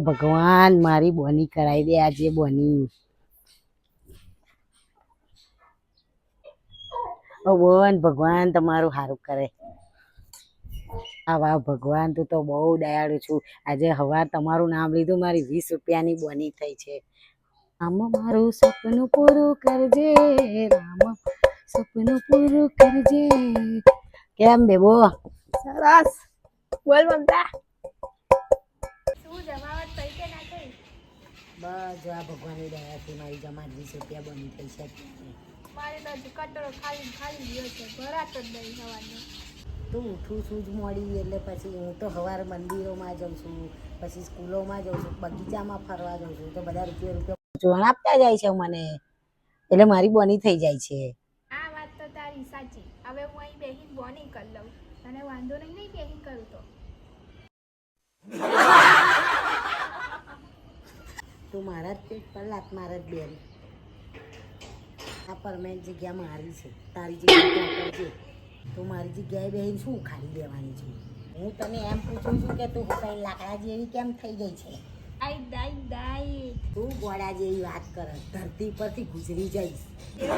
ભગવાન મારી બોની કરાવી દે આજે બોની. ઓ બોન ભગવાન તમારું સારું કરે. વાહ ભગવાન તું તો બહુ દયાળુ છું. આજે હવાર તમારું નામ લીધું મારી 20 રૂપિયાની બોની થઈ છે. રામ મારું સપનું પૂરું કરજે, રામ સપનું પૂરું કરજે. કેમ બેબો? સરસ. બોલ મમતા. શું જમાવટ થઈ કે ના થઈ? બસ જો આ ભગવાનની દયાથી મારી જમા 20 રૂપિયા બની થઈ છે. મારે તો હજી કટોરો ખાલી ખાલી ગયો છે, ભરાતો જ નહીં સવારનો. તું ઉઠું છું જ મોડી એટલે પછી હું તો સવારે મંદિરોમાં જાઉં છું, પછી સ્કૂલોમાં જાઉં છું, બગીચામાં ફરવા જાઉં છું, તો બધા રૂપિયા જોણ આપતા જાય છે મને, એટલે મારી બોની થઈ જાય છે. આ વાત તો તારી સાચી. હવે હું અહીં બેહીને બોની કરી લઉં. તને વાંધો નહીં બેહીને કરું તો? તું મારા જ પેટ પર લાત મારા જ બેન. આ પરમેન્ટ જગ્યા મારી છે, તારી જગ્યા કરજે. તું મારી જગ્યાએ બેહીને શું ખાલી દેવાની છું? હું તને એમ પૂછું છું કે તું કઈ લાકડા જેવી કેમ થઈ ગઈ છે? આઈ દાઈ દાઈ. તું ગોળા જેવી વાત કર, ધરતી પરથી ગુજરી જઈશ. તું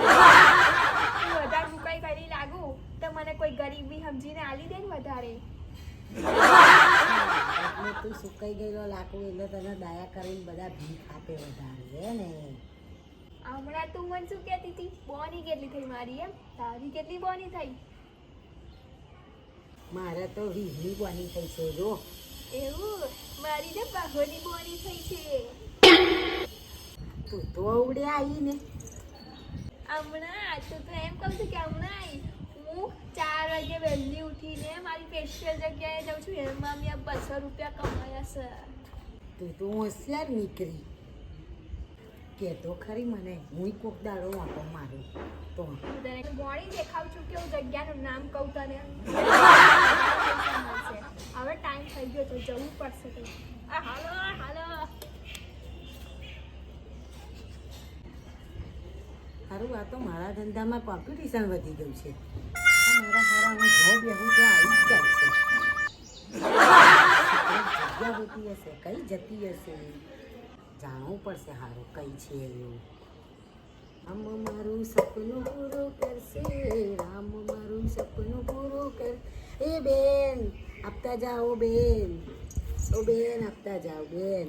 વધારે મુકાઈ કરી લાગુ તો મને કોઈ ગરીબી સમજીને આલી દે ને વધારે. એટલે તું સુકાઈ ગયેલો લાકડું એટલે તને દયા કરીને બધા ભીખ આપે વધારે હે ને. હમણાં તું મને શું કહેતી હતી? બોની કેટલી થઈ મારી એમ? તારી કેટલી બોની થઈ? મારે તો 20ની બોની થઈ છે જો. એવું? મારી ને બાહોની બોની થઈ છે. તું તો અવડે આવી ને. હમણાં તું તો એમ કહું છું કે હમણાં હું 4 વાગે વહેલી ઉઠીને મારી સ્પેશિયલ જગ્યાએ જાઉં છું. એમાં મેં 200 રૂપિયા કમાયા છે. તું તો હોશિયાર નીકળી. કે તો ખરી મને, હું કોક દાડો વાંકો મારું તો. તને બોડી દેખાવ છું કે હું જગ્યાનું નામ કહું તને? હવે ટાઈમ થઈ ગયો તો જવું પડશે. તો હાલો હાલો. સારું, આ તો મારા ધંધામાં કોમ્પિટિશન વધી ગયું છે. મારા હારા હું જો બેહું તો આવી જ જાય છે. જગ્યા હોતી હશે, કઈ જતી હશે, જાણવું પડશે સારું કઈ છે એવું. રામ મારું સપનું પૂરું કરશે, રામ મારું સપનું પૂરું કર. એ બેન આપતા જાઓ બેન, ઓ બેન આપતા જાઓ બેન.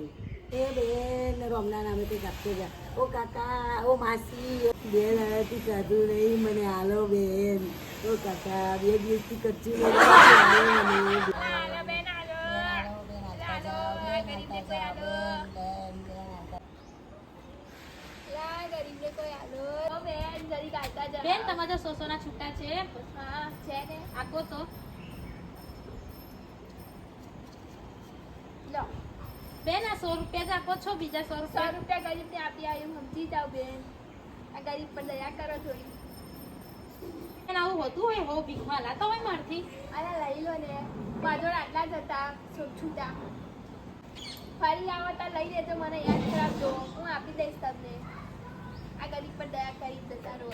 એ બેન રોમના નામે કંઈક આપતો જા. ઓ કાકા, ઓ માસી, બેન આયાથી ખાધું નહીં મને હાલો બેન. ઓ કાકા 2 દિવસથી કચ્ચી હાલો બેન હાલો. હાલો ગરીબને કોઈ હાલો. લા ગરીબને કોઈ હાલો. ઓ બેન જરી કાઢતા જા. બેન તમારા 100 ના છૂટા છે? હા છે ને. આપો તો. લો બેન આ 100 રૂપિયા જ આપો છો, બીજા 100 100 રૂપિયા? રૂપિયા ગરીબને આપી આવ્યું, સમજી જાઓ બેન. આ ગરીબ પર દયા કરો થોડી. બેન આવું હોતું હોય, હો ભીખમાં લાતા હોય મારથી. અરે લઈ લો ને, બાજોડ આટલા જ હતા છૂટા. ફરી આવો તો લઈ લેજો, મને યાદ કરાવજો, હું આપી દઈશ તમને. આ ગરીબ પર દયા કરી જતા રહો.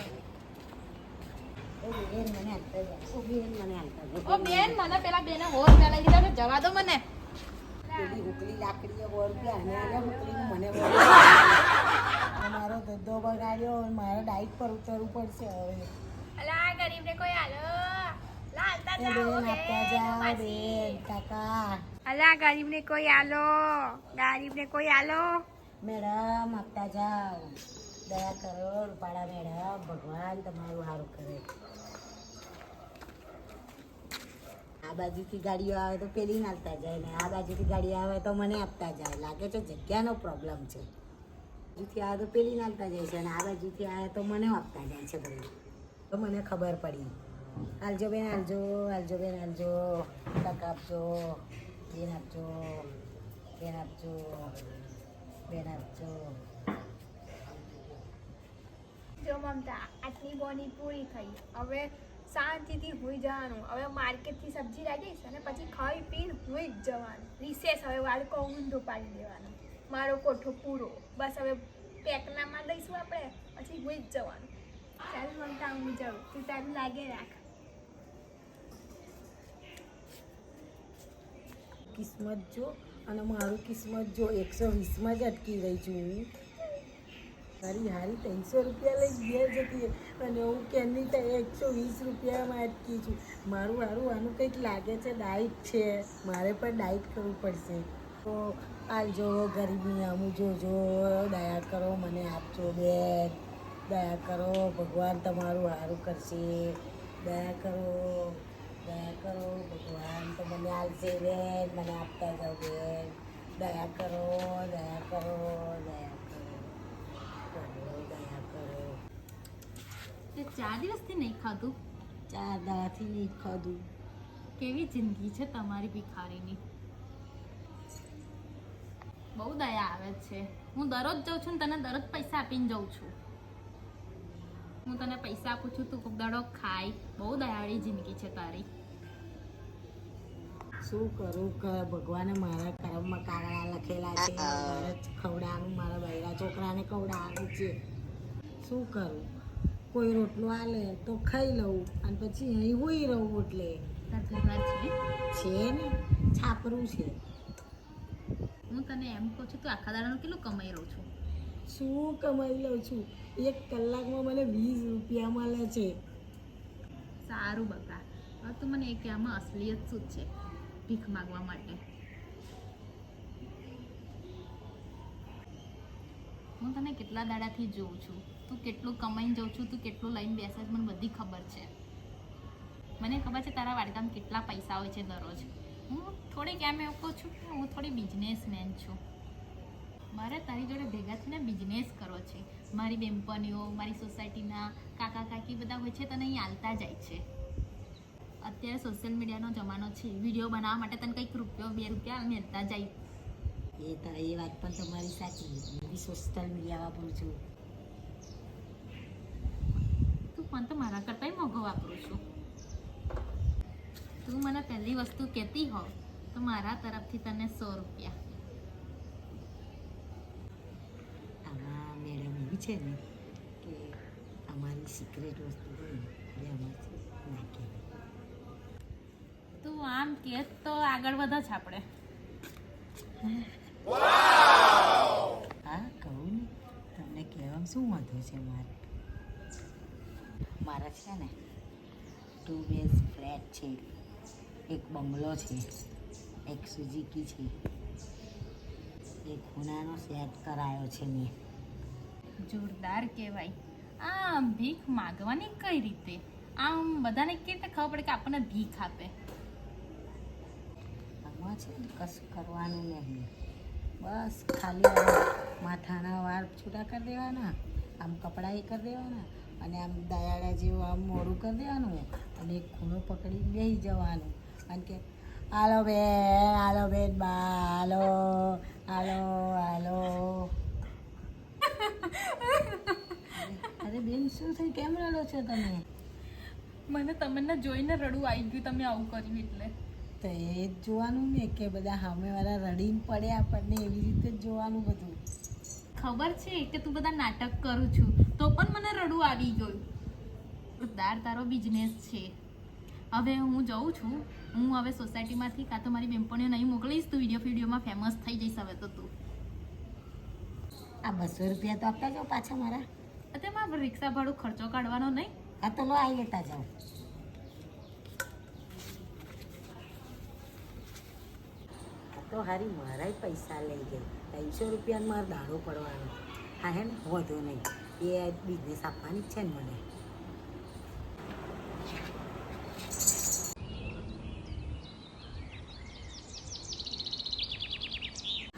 ઓ બેન મને આપતા જા. ઓ બેન મને આપતા જા. ઓ બેન મને પેલા બેને 100 રૂપિયા લઈ દીધા, જવા દો મને. પેલી હુકલી લાકડીએ 100 રૂપિયા અને આલે હુકલીનું મને 100 મારો ધંધો બગાડ્યો, મારે ડાઈટ પર ઉતરવું પડશે હવે. અલા આ ગરીબને કોઈ હાલો. લા હાલતા એ જાઓ બેન આપતા જા બેન. બેન કાકા. અલા ગરીબને કોઈ હાલો. ગરીબને કોઈ હાલો. મેડમ આપતા જાઓ, દયા કરો રૂપાળા મેડમ, ભગવાન તમારું સારું કરે. આ બાજુથી ગાડીઓ આવે તો પેલી નાલતા જાય ને આ બાજુથી ગાડી આવે તો મને આપતા જાય. લાગે છે જગ્યાનો પ્રોબ્લેમ છે. બાજુથી આવે તો પેલી નાલતા જાય છે અને આ બાજુથી આવે તો મને આપતા જાય છે બધું. તો મને ખબર પડી. હાલજો બેન હાલજો, હાલજો બેન હાલજો, તક આપજો બેન, આપજો બેન, આપજો બેન, આપજો. જો મમતા આટલી બોની પૂરી થઈ. હવે શાંતિથી હુઈ જવાનું. હવે માર્કેટથી સબ્જી લાવીશ અને પછી ખાઈ પીને હુઈ જ જવાનું. રિસેસ હવે વાળકો ઊંધો પાડી દેવાનો. મારો કોઠો પૂરો. બસ હવે પેકનામાં લઈશું આપણે, પછી હુઈ જ જવાનું. ચાલ મમતા હું જાઉં, તું તારું લાગે રાખ. કિસ્મત જો અને મારું કિસ્મત જો 120માં જ અટકી રહી છું હું. તારી હારી 300 રૂપિયા લઈ ઘેર જતી રહી અને હું કેની તો 120 રૂપિયામાં અટકી છું. મારું હારું આનું કંઈક લાગે છે ડાયટ છે, મારે પણ ડાયટ કરવું પડશે. તો આલજો ગરીબની અમુક જોજો, દયા કરો, મને આપજો બેન, દયા કરો, ભગવાન તમારું સારું કરશે. દયા કરો ભગવાન તો મને આલશે બેન, મને આપતા જાઓ બેન. દયા કરો દયા કરો દયા કરો. તે 4 દિવસથી નહીં ખાધું. 4 દાડાથી નહીં ખાધું. કેવી જિંદગી છે તમારી ભિખારીની. બહુ દયા આવે છે. હું દરરોજ જાઉં છું ને તને દરરોજ પૈસા આપીને જાઉં છું. હું તને પૈસા આપું છું, તું દડો ખાય. બહુ દયાવાળી જિંદગી છે તારી. શું કરું કે ભગવાને મારા કર્મમાં કાગડા લખેલા છે, મારે ખવડાવવાનું, મારા બૈરા છોકરાને ખવડાવવાનું છે. શું કરું? કોઈ રોટલો આલે તો ખાઈ લઉં અને પછી અહીં હોઈ રહું. એટલે તાર ઘરવાર છે ને છાપરું છે. હું તને એમ કહું છું તું આખા દાડાનું કેટલું કમાઈ રહું છું. શું કમાઈ લઉં છું? 1 કલાકમાં મને 20 રૂપિયા મળે છે. સારું બકા, હવે તું મને એ કે આમાં અસલિયત શું છે ભીખ માગવા માટે? હું તને કેટલા દાડાથી જોઉં છું, તું કેટલું કમાઈને જાઉં છું, તું કેટલું લઈને બેસે છે, મને બધી ખબર છે. મને ખબર છે તારા વાડકામાં કેટલા પૈસા હોય છે દરરોજ. હું થોડીક એમ એવું કહું છું કે હું થોડી બિઝનેસમેન છું. મારે તારી જોડે ભેગા થઈને બિઝનેસ કરવો છે. મારી બેનપણીઓ, મારી સોસાયટીના કાકા કાકી બધા હોય છે તને અહીં આલતા જાય છે. અત્યારે સોશિયલ મીડિયાનો જમાનો છે, વિડીયો બનાવવા માટે તને કંઈક રૂપિયો 2 રૂપિયા મળતા જાય. એ વાત પણ તમારી સાચી. હું બી સોશિયલ મીડિયા વાપરું છું. તું પણ તો મારા કરતાંય મોંઘો વાપરું છું. તું મને પહેલી વસ્તુ કહેતી હો તો મારા તરફથી તને 100 રૂપિયા. આમાં મેડમ એવી છે ને કે અમારી સિક્રેટ વસ્તુ હોય ને એ અમારથી ના કહેવાય. તું આમ કે તો આગળ વધે છે આપણે. હા કહું ને, તમને કહેવામાં શું વાંધો છે? મારા છે ને 2 BHK ફ્લેટ છે, એક બંગલો છે, એક સુઝુકી છે, એક ખૂણાનો સેટ કરાયો છે મેં. જોરદાર કહેવાય. આ ભીખ માગવાની કઈ રીતે? આમ બધાને કેવી રીતે ખબર પડે કે આપણને ભીખ આપે? આમાં છે ને કશું કરવાનું નહીં, બસ ખાલી માથાના વાળ છૂટા કરી દેવાના, આમ કપડાં એ કરી દેવાના અને આમ દયાળા જેવું આમ મોડું કરી દેવાનું અને એક ખૂણો પકડી બેસી જવાનું અને કે હાલો બેન બા, હાલો. અરે બેન શું થયું? કેમ રડો છો તમે? મને તમને જોઈને રડવું આવી ગયું, તમે આવું કર્યું એટલે. તો એ જ જોવાનું ને કે બધા સામેવાળા રડીને પડે આપણને, એવી રીતે જ જોવાનું બધું. ખબર છે કે તું બધા નાટક કરું છું તો પણ મને રડવું આવી ગયું. તારો બિઝનેસ છે. હવે હું જાઉં છું. હું હવે સોસાયટીમાંથી કાં તો મારી બેનપણીઓ નહીં મોકલીશ, તું વિડીયોમાં ફેમસ થઈ જઈશ હવે તો તું. આ 200 રૂપિયા તો આપતા જાઓ પાછા મારા. અત્યારે મારે રિક્ષા ભાડું ખર્ચો કાઢવાનો નહીં. હા તો લો આવી લેતા જાઓ. તો હારી મારાય પૈસા લઈ ગઈ. 300 રૂપિયાનો મારો દાડો પડવાનો. હા હે ને, વધો નહીં, એ બિઝનેસ આપવાની જ છે ને મને.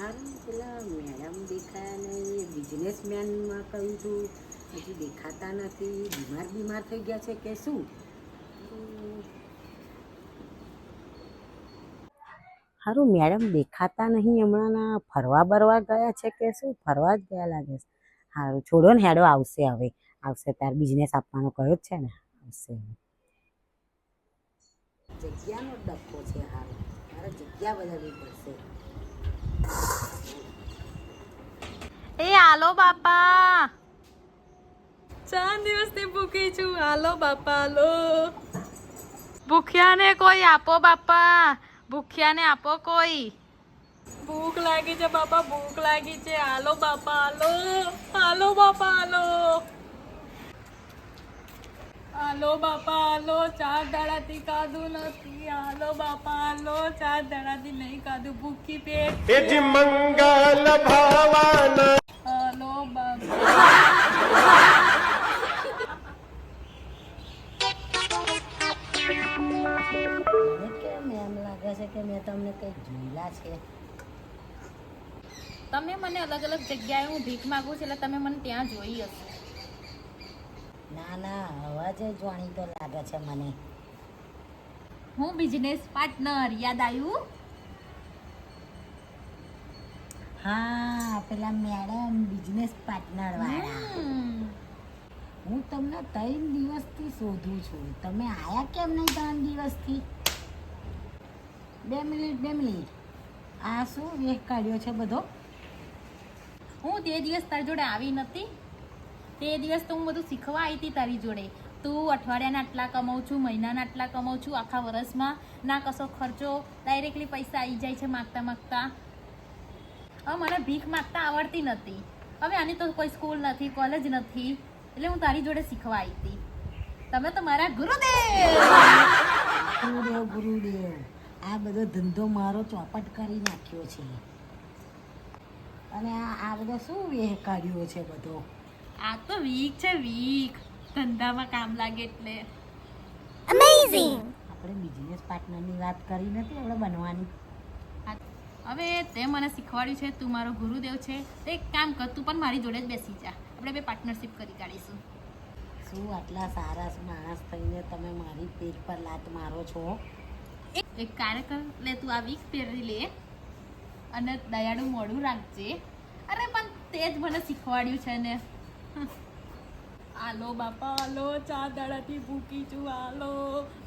હારું પેલા મેડમ દેખાયા નહીં, બિઝનેસમેનમાં કહ્યું હતું હજી દેખાતા નથી. બીમાર થઈ ગયા છે કે શું? હારું મેડમ દેખાતા નહીં હમણાંના. ફરવા બરવા ગયા છે કે શું? ફરવા જ ગયા લાગે છે. સારું છોડો ને, હેડો આવશે. હવે આવશે તાર બિઝનેસ આપવાનો કહ્યો જ છે ને, આવશે. જગ્યાનો ડખો છે. હારું મારે જગ્યા બદલવી પડશે. એ હાલો બાપા, 4 દિવસથી ભૂખી છું. હાલો બાપા, હાલો. ભૂખ્યાને કોઈ આપો બાપા, ભૂખ્યાને આપો કોઈ. ભૂખ લાગી છે બાપા, ભૂખ લાગી છે. હાલો બાપા, હાલો. હાલો બાપા, હાલો. હાલો બાપા, હાલો. 4 દાડાથી ખાધું નથી. હાલો બાપા, હાલો. 4 દાડાથી નહીં ખાધું, ભૂખી પેટ. એ જ મંગલ ભાવાના હાલો બાપા. મને કેમ એમ લાગે છે કે મેં તમને કંઈક જોયેલા છે. તમે મને અલગ અલગ જગ્યાએ હું ભીખ માંગુ છું એટલે તમે મને ત્યાં જોઈ હશે. ના ના, અવાજ જ જાણીતો લાગે છે મને. હું બિઝનેસ પાર્ટનર, યાદ આવ્યું? હા, પેલા મેડમ બિઝનેસ પાર્ટનર વાળા. હું તમને 3 દિવસથી શોધું છું. તમે આયા કેમ નહીં 3 દિવસથી? 2 મિનિટ. આ શું વેહ કાઢ્યો છે બધો? હું તે દિવસ તારી જોડે આવી નથી. તે દિવસ તો હું બધું શીખવા આવી હતી તારી જોડે. તું અઠવાડિયાના આટલા કમાઉં છું, મહિનાના આટલા કમાઉં છું, આખા વર્ષમાં ના કશો ખર્ચો, ડાયરેક્ટલી પૈસા આવી જાય છે માગતા માગતા. હવે મને ભીખ માગતા આવડતી નથી. હવે આની તો કોઈ સ્કૂલ નથી, કોલેજ નથી, એટલે હું તારી જોડે શીખવા આવી હતી. તમે તો મારા ગુરુદેવ. ગુરુદેવ, આ બધો ધંધો મારો ચોપટ કરી નાખ્યો છે. અને આ બધો શું વેહ કાઢ્યો છે બધો? આ તો વીક છે, વીક. ધંધામાં કામ લાગે એટલે. આપણે બિઝનેસ પાર્ટનરની વાત કરી નથી આપણે બનવાની. હવે તે મને શીખવાડ્યું છે, તું મારો ગુરુદેવ છે. તો એક કામ કર, તું પણ મારી જોડે જ બેસી જા. આપણે બે પાર્ટનરશિપ કરી કાઢીશું. શું આટલા સારા માણસ થઈને તમે મારી પેટ પર લાત મારો છો? એક કાર્ય કર, લે તું આ વીક પહેરી લે અને દયાળું મોઢું રાખજે. અરે પણ તે જ મને શીખવાડ્યું છે ને. હાલો બાપા, હાલો. 4 દાડાથી ભૂખી છું. હાલો.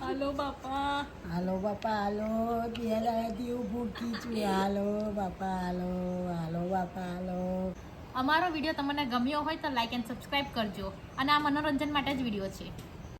હાલો બાપા. હાલો બાપા, હાલો. 2 દાડાથી હું ભૂખી છું. હાલો બાપા, હાલો. હાલો બાપા, હાલો. અમારો વિડીયો તમને ગમ્યો હોય તો લાઈક એન્ડ સબસ્ક્રાઈબ કરજો. અને આ મનોરંજન માટે જ વિડીયો છે.